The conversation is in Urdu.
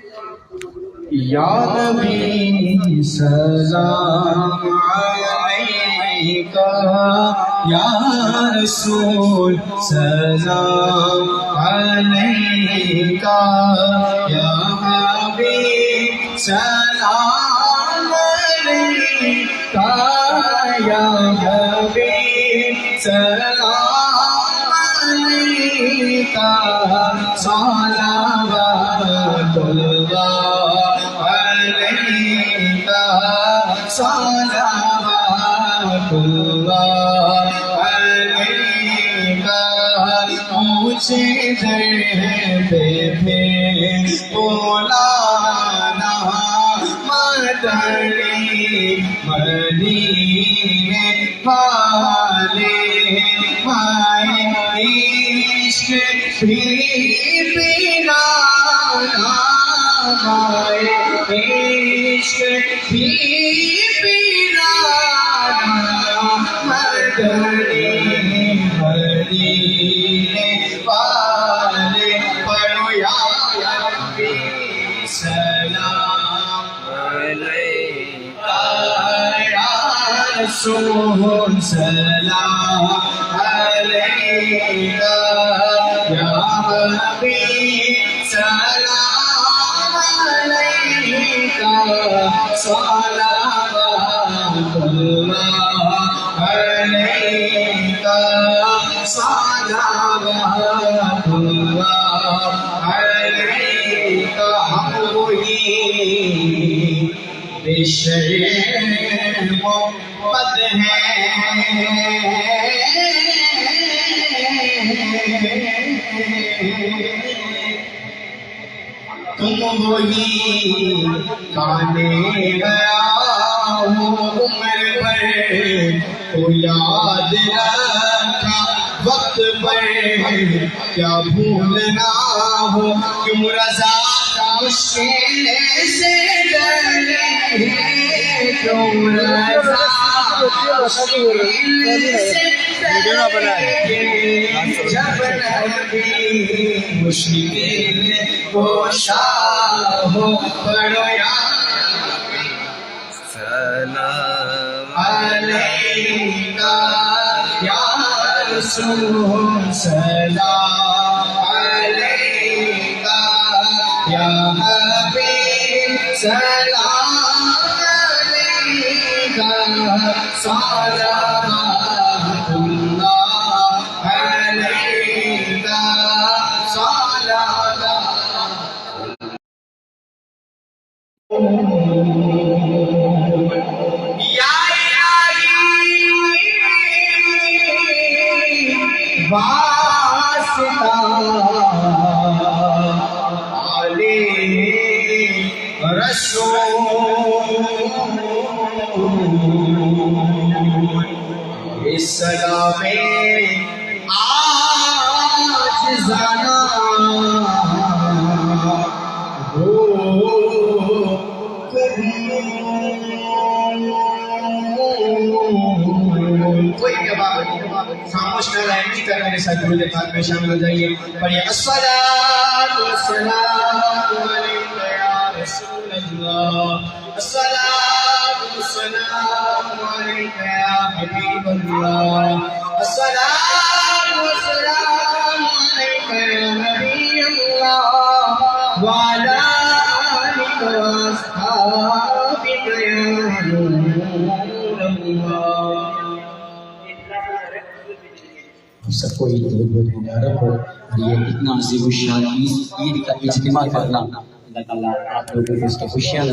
یا نبی سلام علیکہ، یا رسول سلام علیکہ، یا حبیب سلام علیکہ، یا حبیب سلام علیکہ، صلوات اللہ علیکہ، صلوات اللہ علیکہ، مجھے در پہ مولانا مدنی مدینے والے، مائے عشق بھی پلانا، مائے عشق بھی پلانا، مدنی مدینے والے، پڑھو یا ربی سلام علیکہ، یا رسول سلام علیکہ، یا حبیب سلام علیکہ، صلوات اللہ علیکہ، صلوات اللہ علیکہ، ہم وہی بے شرم محمد ہیں، تم وہی کانے گیا ہو عمر پر، تو یاد رکھا وقت پر، کیا بھولنا ہو کیوں رضا مشکل سے ڈرے، کیوں رضا مشکل سے ڈرے، جب نبی مشکل کوشا ہو، پڑھو یا سلام علیکہ، یا رسول سلام علیکہ، یا حبیب سلام علیکہ، صلوات اللہ علیکہ، صلوات یا الہی واسطہ علی رسول، اس سلام آج زانا ہو کوئی خاموش نہ رہے، نہیں کر میرے ساتھ درود پاک میں شامل ہو جائیے، پڑھیے الصلاۃ والسلام علیک یا رسول اللہ، الصلاۃ والسلام علیک یا حبیب اللہ، الصلاۃ والسلام علیک یا نبی اللہ، وعلی آلک واصحابک یا نور اللہ۔ سب کو عید بہت بہت مبارک ہو، اور یہ اتنا عظیم الشان عید کا اجتماع کرنا، اللہ تعالیٰ آپ لوگوں کو اس کی خوشیاں